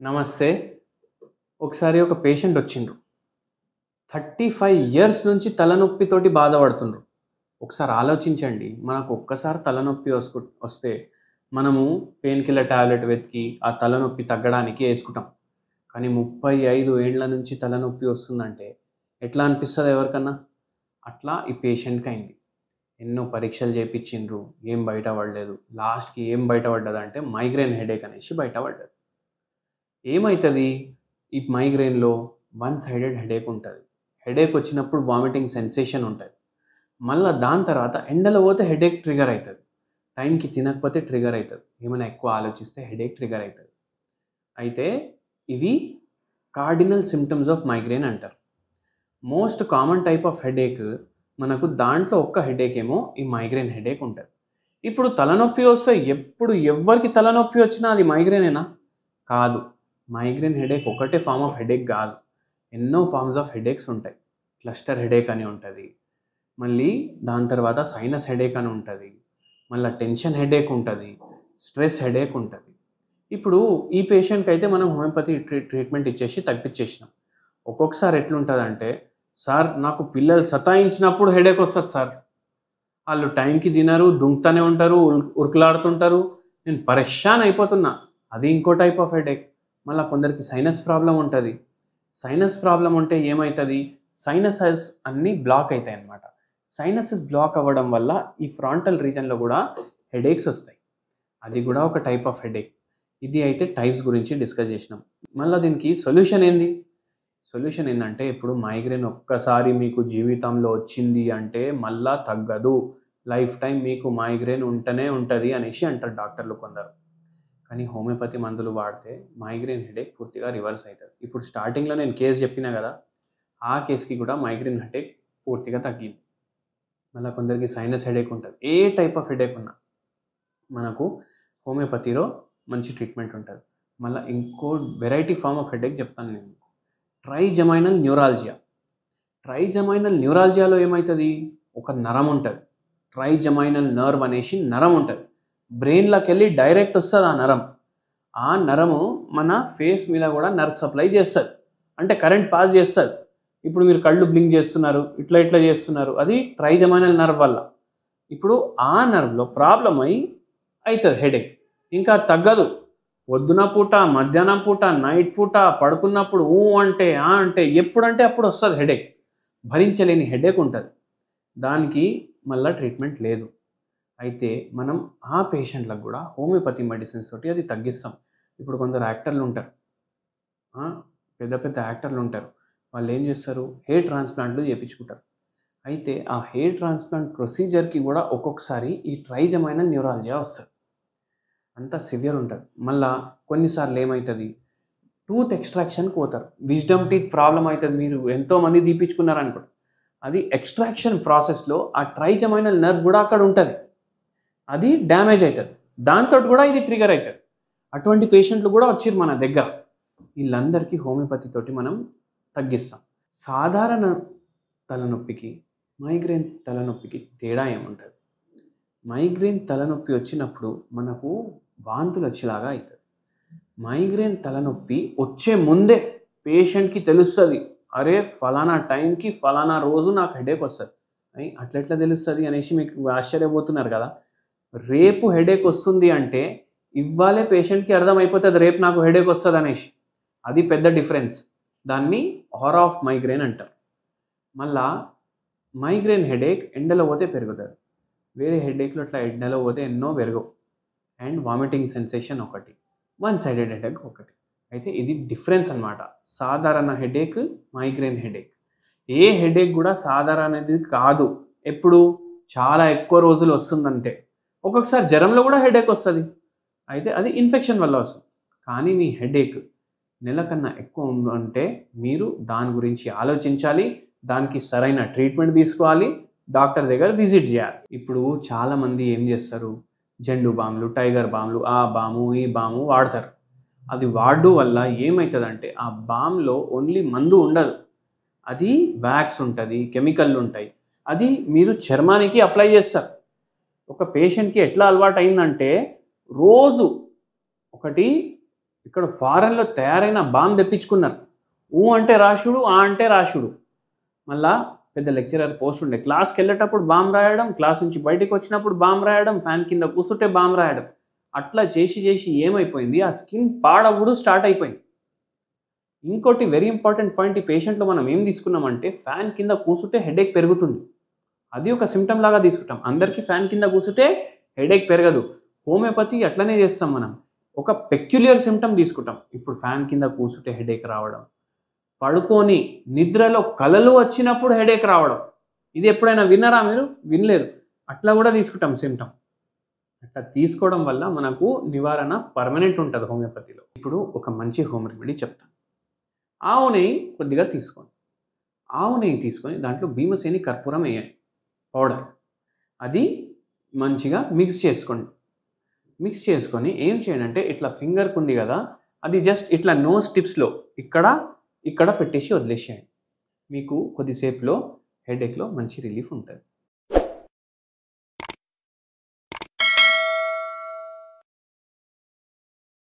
నమస్తే. ఒకసారి ఒక పేషెంట్ వచ్చిండ్రు. 35 ఇయర్స్ నుంచి తలనొప్పితోటి బాధపడుతుండ్రు. ఒకసారి ఆలోచించండి. మనకు ఒక్కసారి తలనొప్పి వస్తే మనము పెయిన్ కిల్లర్ టాబ్లెట్ వెతికి ఆ తలనొప్పి తగ్గడానికి యేసుకుంటాం. కానీ 35 ఏండ్ల నుంచి తలనొప్పి వస్తుందంటే ఎట్లా అనిపిస్తది ఎవరికన్నా? అట్లా ఈ పేషెంట్‌కయింది. ఎన్నో పరీక్షలు చేపిచ్చిండ్రు. ఏం బయట పడలేదు. లాస్ట్‌కి ఏం బయట పడ్డదంటే మైగ్రేన్ హెడేక్ అనేసి బయట పడ్డది. ఏమైతది? ఈ మైగ్రేన్‌లో వన్ సైడెడ్ హెడేక్ ఉంటది. హెడేక్ వచ్చినప్పుడు వామిటింగ్ సెన్సేషన్ ఉంటది. మళ్ళా దాని తర్వాత ఎండలో పోతే హెడేక్ ట్రిగ్గర్ అయితది. టైంకి తినకపోతే ట్రిగ్గర్ అయితది. ఏమైనా ఎక్కువ ఆలోచిస్తే హెడేక్ ట్రిగ్గర్ అయితది. అయితే ఇవి కార్డినల్ సింప్టమ్స్ ఆఫ్ మైగ్రేన్ అంటారు. Most common type of headache మనకు దాంట్లో ఒక్క హెడేక్ ఏమో ఈ మైగ్రేన్ హెడేక్ ఉంటది. ఇప్పుడు తలనొప్పి వస్తే ఎప్పుడు ఎవ్వరికి తలనొప్పి వచ్చినా అది మైగ్రేనేనా? కాదు. మైగ్రేన్ హెడేక్ ఒకటే ఫార్మ్ ఆఫ్ హెడేక్ గాదు. ఎన్నో ఫార్మ్స్ ఆఫ్ హెడేక్స్ ఉంటాయి. క్లస్టర్ హెడేక్ అని ఉంటది. మళ్ళీ దాని తర్వాత సైనస్ హెడేక్ అని ఉంటది. మళ్ళా టెన్షన్ హెడేక్ ఉంటది. స్ట్రెస్ హెడేక్ ఉంటది. ఇప్పుడు ఈ పేషెంట్‌కైతే మనం హోమియోపతి ట్రీట్మెంట్ ఇచ్చేసి తగ్గిచ్చేసినాం. ఒక్కొక్కసారి ఎట్లుంటదంటే, "సార్ నాకు పిల్లలు సతాయించినప్పుడు హెడేక్ వస్తది సార్. ఆళ్ళు టైంకి తినరు, దుంకుతానే ఉంటారు, ఉరుకులాడుతుంటారు. నేను పరేషాన్ అయిపోతున్నా." అది ఇంకో టైప్ ఆఫ్ హెడేక్. మళ్ళా కొందరికి సైనస్ ప్రాబ్లమ్ ఉంటది. సైనస్ ప్రాబ్లమ్ ఉంటే ఏమైతది? సైనసెస్ అన్నీ బ్లాక్ అయితాయన్నమాట. సైనసెస్ బ్లాక్ అవ్వడం వల్ల ఈ ఫ్రాంటల్ రీజియన్‌లో గూడా హెడేక్స్ ఒస్తాయి. అది గూడా ఒక టైప్ ఆఫ్ హెడేక్. ఇది అయితే టైప్స్ గురించి డిస్కస్ జేసినాం. మళ్ళా దీనికి సొల్యూషన్ ఏంది? సొల్యూషన్ ఏందంటే ఇప్పుడు మైగ్రేన్ ఒక్కసారి మీకు జీవితంలో వచ్చింది అంటే మళ్ళా తగ్గదు. లైఫ్ టైమ్ మీకు మైగ్రేన్ ఉంటనే ఉంటది అనేసి అంటారు డాక్టర్లు కొందరు. కానీ హోమియోపతి మందులు వాడితే మైగ్రేన్ హెడేక్ పూర్తిగా రివర్స్ అయితది. ఇప్పుడు స్టార్టింగ్‌లో నేను కేస్ చెప్పినా గదా! ఆ కేస్‌కి కూడా మైగ్రేన్ హెడేక్ పూర్తిగా తగ్గింది. మళ్ళా కొందరికి సైనస్ హెడేక్ ఉంటది. ఏ టైప్ ఆఫ్ హెడేక్ ఉన్నా మనకు హోమియోపతిలో మంచి ట్రీట్మెంట్ ఉంటది. మళ్ళా ఇంకో వెరైటీ ఫార్మ్ ఆఫ్ హెడేక్ చెప్తాను నేను. ట్రైజెమైనల్ న్యూరాల్జియా. ట్రైజెమైనల్ న్యూరాల్జియాలో ఏమైతది? ఒక నరం ఉంటది. ట్రైజెమైనల్ నర్వ్ అనేసి నరం ఉంటది. బ్రెయిన్‌లోకెళ్ళి డైరెక్ట్ ఒస్తది ఆ నరం. ఆ నరము మన ఫేస్ మీద గూడా నర్వ్ సప్లై చేస్తది. అంటే కరెంట్ పాస్ చేస్తది. ఇప్పుడు మీరు కళ్ళు బ్లింక్ చేస్తున్నారు. ఇట్లా ఇట్లా చేస్తున్నారు. అది ట్రైజెమైనల్ నర్వ్ వల్ల. ఇప్పుడు ఆ నర్వ్‌లో ప్రాబ్లమ్ అయితది హెడేక్. ఇంకా తగ్గదు. పొద్దున పూట, మధ్యాహ్నం పూట, నైట్ పూట, పడుకున్నప్పుడు అంటే, అంటే ఎప్పుడంటే అప్పుడు ఒస్తది హెడేక్. భరించలేని హెడేక్ ఉంటది. దానికి మళ్ళా ట్రీట్మెంట్ లేదు. అయితే మనం ఆ పేషెంట్‌లకు గూడా హోమియోపతి మెడిసిన్స్ తోటి అది తగ్గిస్తాం. ఇప్పుడు కొందరు యాక్టర్లుంటారు. ఆ! పెద్ద పెద్ద యాక్టర్లుంటారు. వాళ్ళేం జేస్తారు? హెయిర్ ట్రాన్స్‌ప్లాంట్‌లు చేపించుకుంటారు. అయితే ఆ హెయిర్ ట్రాన్స్‌ప్లాంట్ ప్రొసీజర్‌కి గూడా ఒక్కొక్కసారి ఈ ట్రైజెమైనల్ న్యూరాల్జియా వస్తది. అంత సివియర్ ఉంటది. మళ్ళా కొన్నిసార్లు ఏమైతది? టూత్ ఎక్స్‌ట్రాక్షన్‌కి పోతారు. విజ్డమ్ టీత్ ప్రాబ్లమ్ అయితది. మీరు ఎంతోమంది తీపిచ్చుకున్నారనుకోండి. అది ఎక్స్‌ట్రాక్షన్ ప్రాసెస్‌లో ఆ ట్రైజెమైనల్ నర్వ్ గూడా అక్కడ ఉంటది. అది డ్యామేజ్ అయితది. దాంతోటి గూడా ఇది ట్రిగ్గర్ అయితది. అటువంటి పేషెంట్‌లు గూడా వచ్చిర్రు మన దగ్గర. ఈళ్ళందరికీ హోమియోపతి తోటి మనం తగ్గిస్తాం. సాధారణ తలనొప్పికి, మైగ్రేన్ తలనొప్పికి తేడా ఏముంటది? మైగ్రేన్ తలనొప్పి వచ్చినప్పుడు మనకు వాంతులొచ్చేలాగా అయితది. మైగ్రేన్ తలనొప్పి వచ్చే ముందే పేషెంట్‌కి తెలుస్తది. అరే! ఫలానా టైంకి, ఫలానా రోజు నాకు హెడేక్ వస్తది. అట్లెట్లా తెలుస్తది అనేసి మీకు ఆశ్చర్యపోతున్నారు గదా! రేపు హెడేక్ వస్తుంది అంటే, ఇవ్వాళే పేషెంట్‌కి అర్థమైపోతది రేపు నాకు హెడేక్ వస్తదనేసి. అది పెద్ద డిఫరెన్స్. దాన్ని ఆరా ఆఫ్ మైగ్రేన్ అంటారు. మళ్ళా మైగ్రేన్ హెడేక్ ఎండలో పోతే పెరుగుతది. వేరే హెడేక్‌లు అట్లా ఎండలో పోతే ఎన్నో పెరగవు. అండ్ వామిటింగ్ సెన్సేషన్ ఒకటి. వన్ సైడెడ్ హెడేక్ ఒకటి. అయితే ఇది డిఫరెన్స్ అన్నమాట. సాధారణ headache, migraine headache. A headache గూడా సాధారణది కాదు. ఎప్పుడు? చాలా ఎక్కువ రోజులు వస్తుందంటే. ఒక్కొక్కసారి జ్వరంలో గూడా హెడేక్ వస్తది. అయితే అది ఇన్ఫెక్షన్ వల్ల వస్తది. కానీ మీ హెడేక్ నెల కన్నా ఎక్కువ ఉందంటే మీరు దాని గురించి ఆలోచించాలి. దానికి సరైన ట్రీట్మెంట్ తీసుకోవాలి. డాక్టర్ దగ్గర విజిట్ జేయాలి. ఇప్పుడు చాలామంది ఏం జేస్తారు? జెండు బాంలు, టైగర్ బాంలు, ఆ బాము, ఈ బాము వాడతారు. అది వాడడం వల్ల ఏమైతదంటే ఆ బామ్‌లో ఓన్లీ మందు ఉండదు. అది వాక్స్ ఉంటది, కెమికల్లుంటాయి. అది మీరు చర్మానికి అప్లై జేస్తారు. ఒక పేషెంట్‌కి ఎట్లా అలవాటయిందంటే రోజు ఒకటి ఇక్కడ ఫారెన్లో తయారైన బామ్ తెప్పించుకున్నారు. ఊ అంటే రాశుడు, ఆ అంటే రాశుడు. మళ్ళా పెద్ద లెక్చరర్ పోస్ట్ ఉండే, క్లాస్కి వెళ్ళేటప్పుడు బామ్ రాయడం, క్లాస్ నుంచి బయటికి వచ్చినప్పుడు బామ్ రాయడం, ఫ్యాన్ కింద కూర్చుంటే బామ్ రాయడం. అట్లా చేసి చేసి ఏమైపోయింది, ఆ స్కిన్ పాడవుడు స్టార్ట్ అయిపోయింది. ఇంకోటి వెరీ ఇంపార్టెంట్ పాయింట్, ఈ పేషెంట్లో మనం ఏం తీసుకున్నామంటే ఫ్యాన్ కింద కూర్చుంటే హెడేక్ పెరుగుతుంది. అది ఒక సిమ్టమ్ లాగా తీసుకుంటాం. అందరికీ ఫ్యాన్ కింద కూర్చుంటే హెడేక్ పెరగదు. హోమియోపతి అట్లనే చేస్తాం మనం. ఒక పెక్యులియర్ సిమ్టమ్ తీసుకుంటాం. ఇప్పుడు ఫ్యాన్ కింద కూర్చుంటే హెడేక్ రావడం, పడుకొని నిద్రలో కలలు వచ్చినప్పుడు హెడేక్ రావడం. ఇది ఎప్పుడైనా విన్నారా మీరు? వినలేదు. అట్లా కూడా తీసుకుంటాం సిమ్టమ్. అట్లా తీసుకోవడం వల్ల మనకు నివారణ పర్మనెంట్ ఉంటుంది హోమియోపతిలో. ఇప్పుడు ఒక మంచి హోమ్ రెమెడీ చెప్తాను. ఆవు నెయ్యి కొద్దిగా తీసుకోండి. ఆవు నెయ్యి తీసుకొని దాంట్లో భీమసేని కర్పూరం వేయండి, పౌడర్. అది మంచిగా మిక్స్ చేసుకోండి. మిక్స్ చేసుకొని ఏం చేయండి అంటే, ఇట్లా ఫింగర్కి ఉంది కదా, అది జస్ట్ ఇట్లా నోస్ టిప్స్లో ఇక్కడ ఇక్కడ పెట్టేసి వదిలేసేయండి. మీకు కొద్దిసేపులో హెడేక్లో మంచి రిలీఫ్ ఉంటుంది.